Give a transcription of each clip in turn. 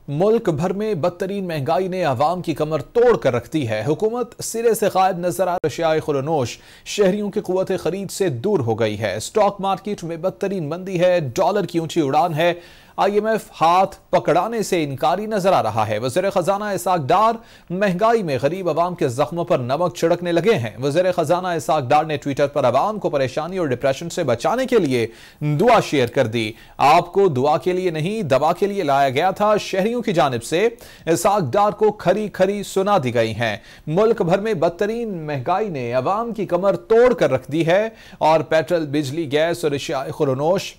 मुल्क भर में बदतरीन महंगाई ने आवाम की कमर तोड़ कर रख दी है। हुकूमत सिरे से गायब नजर आ अशियाए खुरनोश शहरियों की कुव्वत खरीद से दूर हो गई है। स्टॉक मार्केट में बदतरीन मंदी है, डॉलर की ऊंची उड़ान है, IMF हाथ पकड़ाने से इनकारी नजर आ रहा है। वज़ीर खजाना इसहाक डार महंगाई में गरीब अवाम के जख्मों पर नमक छिड़कने लगे हैं। वज़ीर खजाना इसहाक डार ने ट्विटर पर अवाम को परेशानी और डिप्रेशन से बचाने के लिए दुआ शेयर कर दी। आपको दुआ के लिए नहीं दवा के लिए लाया गया था, शहरियों की जानिब से इसहाक डार को खरी खरी सुना दी गई हैं। मुल्क भर में बदतरीन महंगाई ने अवाम की कमर तोड़ कर रख दी है और पेट्रोल, बिजली, गैस और अशियाए खुरनोश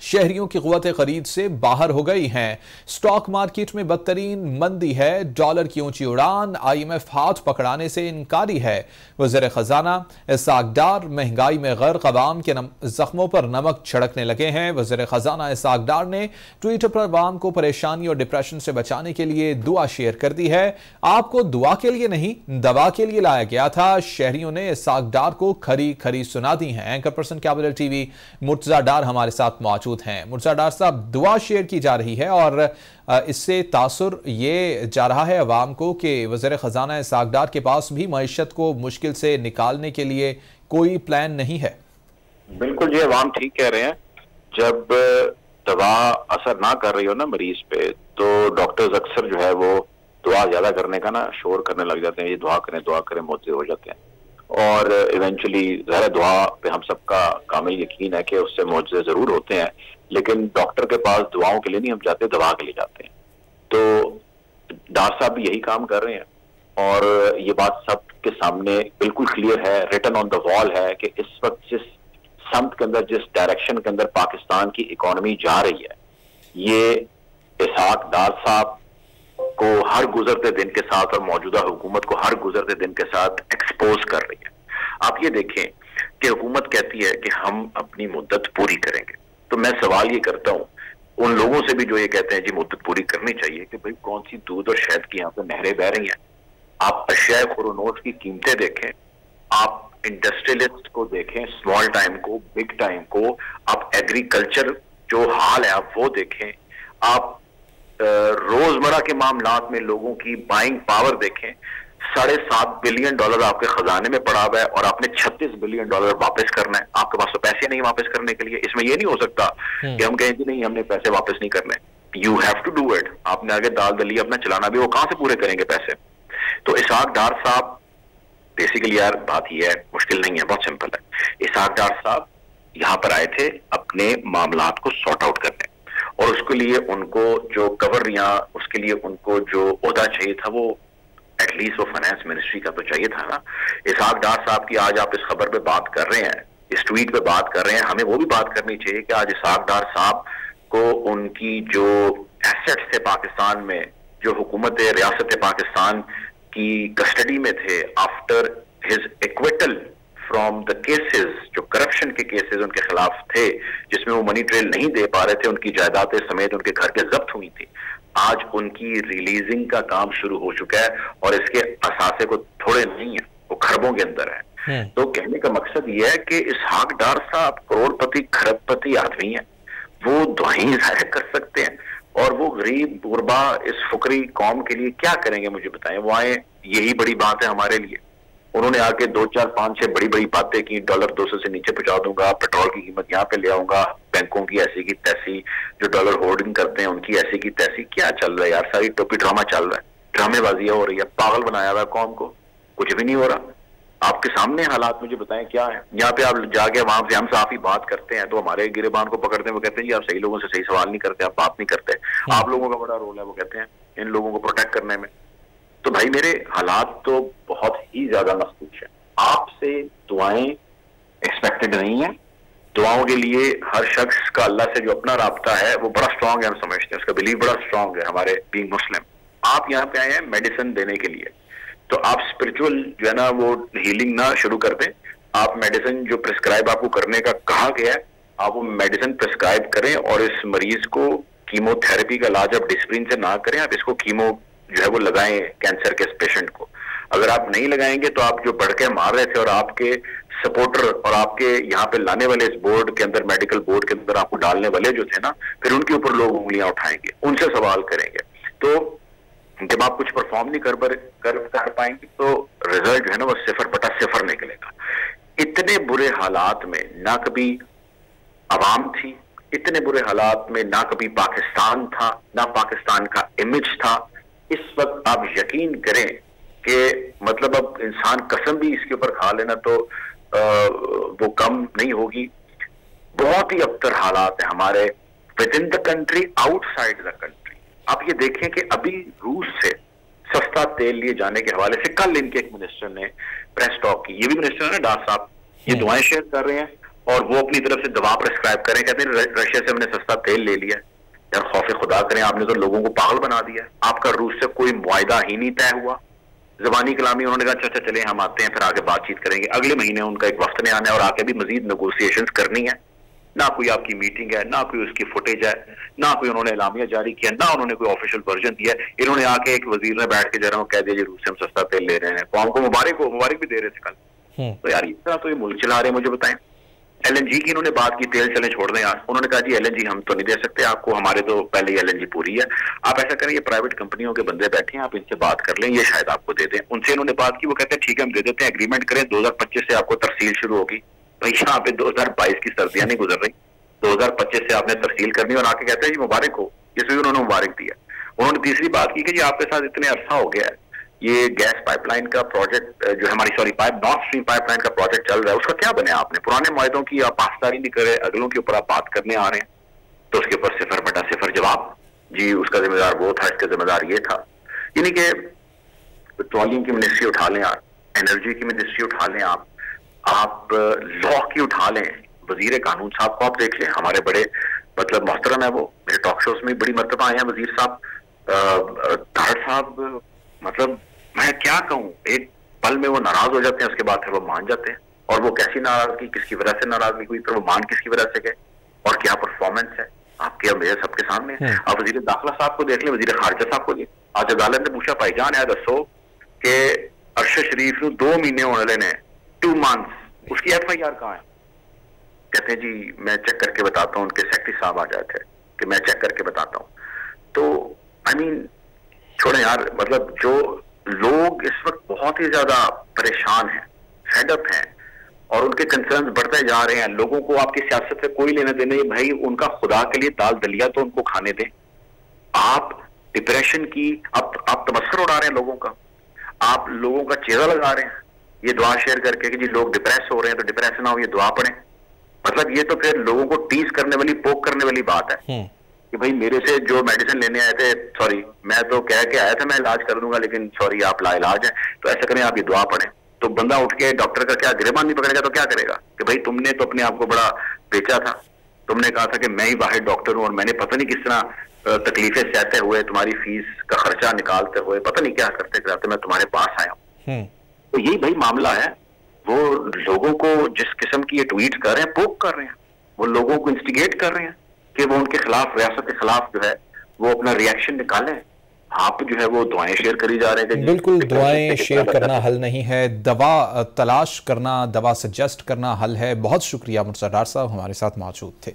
शहरियों की कुव्वत खरीद से बाहर हो गई हैं। स्टॉक मार्केट में बदतरीन मंदी है, डॉलर की ऊंची उड़ान, IMF हाथ पकड़ाने से इनकारी है। वज़ीर खजाना इसहाक डार महंगाई में गर्क अवाम के जख्मों पर नमक छिड़कने लगे हैं। वज़ीर खजाना इसहाक डार ने ट्विटर पर अवाम को परेशानी और डिप्रेशन से बचाने के लिए दुआ शेयर कर दी है। आपको दुआ के लिए नहीं दवा के लिए लाया गया था, शहरियों ने इसहाक डार को खरी खरी सुना दी है। Anchor person capital TV Murtaza Dar हमारे साथ मौजूद हैं। मुर्तजा डार साहब, दुआ शेयर की जा रही है और इससे तासुर ये जा रहा है अवाम को कि वज़ीर खजाना इसहाक डार के पास भी मईशत को मुश्किल से निकालने के लिए कोई प्लान नहीं है। बिल्कुल जी, अवाम ठीक कह रहे हैं। जब दवा असर ना कर रही हो ना मरीज पे, तो डॉक्टर्स अक्सर जो है वो दुआ ज्यादा करने का ना शोर करने लग जाते हैं। ये दुआ करें मुआवजे हो जाते हैं और इवेंचुअली ज़ाहिर डुआ पे हम सबका कामिल यकीन है कि उससे मुआवजे जरूर होते हैं, लेकिन डॉक्टर के पास दुआओं के लिए नहीं हम जाते, दवा के लिए जाते हैं। तो डार साहब भी यही काम कर रहे हैं और ये बात सबके सामने बिल्कुल क्लियर है, रिटन ऑन द वॉल है कि इस वक्त जिस समत के अंदर, जिस डायरेक्शन के अंदर पाकिस्तान की इकोनॉमी जा रही है, ये इसहाक डार साहब को हर गुजरते दिन के साथ और मौजूदा हुकूमत को हर गुजरते दिन के साथ एक्सपोज कर रही है। आप ये देखें कि हुकूमत कहती है कि हम अपनी मुद्दत पूरी करेंगे, तो मैं सवाल ये करता हूँ उन लोगों से भी जो ये कहते हैं जी मुद्दत पूरी करनी चाहिए, कि भाई कौन सी दूध और शहद की यहाँ पे नहरें बह रही हैं। आप अशियाए खुरनोश की कीमतें देखें, आप इंडस्ट्रियलिस्ट को देखें, स्मॉल टाइम को, बिग टाइम को, आप एग्रीकल्चर जो हाल है आप वो देखें, आप रोजमर्रा के मामलात में लोगों की बाइंग पावर देखें। $7.5 बिलियन आपके खजाने में पड़ा हुआ है और आपने $36 बिलियन वापस करना है। आपके पास तो पैसे नहीं वापस करने के लिए। इसमें यह नहीं हो सकता कि हम कहें कि नहीं हमने पैसे वापस नहीं करने। You have to do it. आपने आगे दाल दलिया अपना चलाना भी, वो कहां से पूरे करेंगे पैसे। तो इसहाक डार साहब बेसिकली, यार बात यह है, मुश्किल नहीं है, बहुत सिंपल है। इसहाक डार साहब यहाँ पर आए थे अपने मामलात को सॉर्ट आउट करने, और उसके लिए उनको जो कवर या उसके लिए उनको जो ओहदा चाहिए था वो एटलीस्ट वो फाइनेंस मिनिस्ट्री का तो चाहिए था ना। इसहाक डार साहब की आज आप इस खबर पे बात कर रहे हैं, इस ट्वीट पे बात कर रहे हैं, हमें वो भी बात करनी चाहिए कि आज इसहाक डार साहब को उनकी जो एसेट्स थे पाकिस्तान में, जो हुकूमत रियासत पाकिस्तान की कस्टडी में थे after his acquittal from the cases, जो करप्शन के केसेस उनके खिलाफ थे, जिसमें वो मनी ट्रेल नहीं दे पा रहे थे, उनकी जायदादें समेत उनके घर के जब्त हुई थी, आज उनकी रिलीजिंग का काम शुरू हो चुका है और इसके असासे को थोड़े नहीं है, वो खरबों के अंदर है। तो कहने का मकसद ये है कि इसहाक डार साहब करोड़पति खरबपति आदमी है, वो दुआएं जाहिर कर सकते हैं और वो गरीब गुरबा इस फुकरी कौम के लिए क्या करेंगे मुझे बताएं। वो आए, यही बड़ी बात है हमारे लिए। उन्होंने आके 2, 4, 5, 6 बड़ी बड़ी बातें की, डॉलर 200 से नीचे पहुंचा दूंगा, पेट्रोल की कीमत यहाँ पे ले आऊंगा, बैंकों की ऐसी की तैसी, जो डॉलर होल्डिंग करते हैं उनकी ऐसी की तैसी। क्या चल रहा है यार, सारी टोपी ड्रामा चल रहा है, ड्रामेबाजियां हो रही है, पागल बनाया हुआ कौम को, कुछ भी नहीं हो रहा। आपके सामने हालात मुझे बताएं क्या है। यहाँ पे आप जाके वहां से हम साफ ही बात करते हैं तो हमारे गिरेबान को पकड़ते हैं, वो कहते हैं जी आप सही लोगों से सही सवाल नहीं करते, आप बात नहीं करते, आप लोगों का बड़ा रोल है, वो कहते हैं इन लोगों को प्रोटेक्ट करने में। तो भाई मेरे हालात तो बहुत ही ज्यादा मखसूस है। आपसे दुआएं एक्सपेक्टेड नहीं है। दुआओं के लिए हर शख्स का अल्लाह से जो अपना राब्ता है वो बड़ा स्ट्रांग है, हम समझते हैं, उसका बिलीव बड़ा स्ट्रांग है हमारे बीइंग मुस्लिम। आप यहाँ पे आए हैं मेडिसिन देने के लिए, तो आप स्पिरिचुअल जो है ना वो हीलिंग ना शुरू कर दें। आप मेडिसिन जो प्रिस्क्राइब आपको करने का कहा गया है, आप वो मेडिसिन प्रिस्क्राइब करें और इस मरीज को कीमोथेरेपी का इलाज आप डिस्प्रिन से ना करें, आप इसको कीमो जो है वो लगाएं कैंसर के इस पेशेंट को। अगर आप नहीं लगाएंगे तो आप जो बढ़ के मार रहे थे और आपके सपोर्टर और आपके यहाँ पे लाने वाले इस बोर्ड के अंदर, मेडिकल बोर्ड के अंदर आपको डालने वाले जो थे ना, फिर उनके ऊपर लोग उंगलियां उठाएंगे, उनसे सवाल करेंगे। तो जब आप कुछ परफॉर्म नहीं कर पाएंगे तो रिजल्ट जो है ना वो 0/0 निकलेगा। इतने बुरे हालात में ना कभी आवाम थी, इतने बुरे हालात में ना कभी पाकिस्तान था, ना पाकिस्तान का इमेज था। इस वक्त आप यकीन करें कि मतलब अब इंसान कसम भी इसके ऊपर खा लेना तो वो कम नहीं होगी। बहुत ही अबतर हालात है हमारे with in the country, outside the country. आप ये देखें कि अभी रूस से सस्ता तेल लिए जाने के हवाले से कल इनके एक मिनिस्टर ने प्रेस टॉक की। ये भी मिनिस्टर है ना डार साहब, ये दुआएं शेयर कर रहे हैं और वो अपनी तरफ से दवा प्रेस्क्राइब करें, कहते हैं रशिया से हमने सस्ता तेल ले लिया। यार खौफ खुदा करें, आपने तो लोगों को पागल बना दिया। आपका रूस से कोई मुआहिदा ही नहीं तय हुआ। जबानी कलामी उन्होंने कहा अच्छा चले हम आते हैं, फिर आगे बातचीत करेंगे। अगले महीने उनका एक वक्त ने आना है और आके भी मजीद नेगोशिएशंस करनी है। ना कोई आपकी मीटिंग है, ना कोई उसकी फुटेज है, ना कोई उन्होंने एलामिया जारी किया, ना उन्होंने कोई ऑफिशियल वर्जन दिया। इन्होंने आके एक वजीर ने बैठ के जरा कह दिया जी रूस से हम सस्ता तेल ले रहे हैं, कौम को मुबारक भी दे रहे थे कल। तो यार इस तरह तो ये मुल्क चला रहे हैं, मुझे बताएं। LNG की इन्होंने बात की, तेल चले छोड़ दें यार। उन्होंने कहा जी LNG हम तो नहीं दे सकते आपको, हमारे तो पहले ही LNG पूरी है। आप ऐसा करें, ये प्राइवेट कंपनियों के बंदे बैठे हैं, आप इनसे बात कर लें, ये शायद आपको दे दें। उनसे इन्होंने बात की, वो कहते हैं ठीक है हम दे देते हैं, एग्रीमेंट करें, 2025 से आपको तरसील शुरू होगी। भाई यहाँ पे 2022 की सर्दियां नहीं गुजर रही, 2025 से आपने तरसील करनी। और आके कहते हैं जी मुबारक हो, इसमें भी उन्होंने मुबारक दिया। उन्होंने तीसरी बात की कि जी आपके साथ इतने अरसा हो गया है, ये गैस पाइपलाइन का प्रोजेक्ट जो है हमारी नॉर्थ स्ट्रीम पाइपलाइन का प्रोजेक्ट चल रहा है, उसका क्या बने? आपने पुराने मुआहिदों की आप पासदारी नहीं करे, अगलों के ऊपर आप बात करने आ रहे हैं। तो उसके ऊपर 0/0 जवाब, जी उसका जिम्मेदार वो था, इसका जिम्मेदार ये था। यानी कि पेट्रोलियम की मिनिस्ट्री उठा लें आप, एनर्जी की मिनिस्ट्री उठा लें आप लॉ की उठा लें, वजीर कानून साहब को आप देख लें, हमारे बड़े मतलब मोहतरम है वो, मेरे टॉक शोज में बड़ी मरतबा आए हैं वजीर साहब। तारड़ साहब मतलब मैं क्या कहूँ, एक पल में वो नाराज हो जाते हैं, उसके बाद फिर वो मान जाते हैं। और वो कैसी नाराजगी, किसकी वजह से नाराजगी हुई, फिर वो मान किसकी वजह से गए, और क्या परफॉर्मेंस है आपके मेरे सबके सामने है। आप वजीर दाखिला साहब को देख लें, वजीर खारजा साहब को देख, आज अदालत ने पूछा भाईजान है दसो कि अरशद शरीफ 2 महीने होने ने 2 मंथ्स, उसकी FIR कहाँ है? कहते हैं जी मैं चेक करके बताता हूँ। उनके सेक्रेटरी साहब आ जाते हैं कि मैं चेक करके बताता हूँ। तो आई मीन छोड़े यार, मतलब जो लोग इस वक्त बहुत ही ज्यादा परेशान हैं, फेडअप हैं, और उनके कंसर्न्स बढ़ते जा रहे हैं। लोगों को आपकी सियासत से कोई लेना देना नहीं भाई, उनका खुदा के लिए दाल दलिया तो उनको खाने दें। आप डिप्रेशन की आप तमस्खुर उड़ा रहे हैं लोगों का, आप लोगों का चेहरा लगा रहे हैं ये दुआ शेयर करके कि जी लोग डिप्रेस हो रहे हैं तो डिप्रेस ना हो, ये दुआ पढ़ें। मतलब ये तो फिर लोगों को टीज करने वाली, पोक करने वाली बात है कि भाई मेरे से जो मेडिसिन लेने आए थे, सॉरी मैं तो कह के आया था मैं इलाज कर दूंगा, लेकिन सॉरी आप लाइलाज है, तो ऐसा करें आप ये दुआ पढ़ें। तो बंदा उठ के डॉक्टर का क्या गिरबान नहीं पकड़ेगा तो क्या करेगा कि भाई तुमने तो अपने आप को बड़ा बेचा था, तुमने कहा था कि मैं ही वाहिद डॉक्टर हूं और मैंने पता नहीं किस तरह तकलीफें सहते हुए, तुम्हारी फीस का खर्चा निकालते हुए, पता नहीं क्या करते कराते मैं तुम्हारे पास आया हूं। तो यही भाई मामला है। वो लोगों को जिस किस्म की ये ट्वीट कर रहे हैं, पोक कर रहे हैं, वो लोगों को इंस्टिगेट कर रहे हैं कि वो उनके खिलाफ, रियासत के खिलाफ जो है वो अपना रिएक्शन निकालें। आप जो है वो दुआएं शेयर करी जा रहे हैं। बिल्कुल, दुआएं शेयर करना हल नहीं है, दवा तलाश करना, दवा सजेस्ट करना हल है। बहुत शुक्रिया मुर्तज़ा डार साहब हमारे साथ मौजूद थे।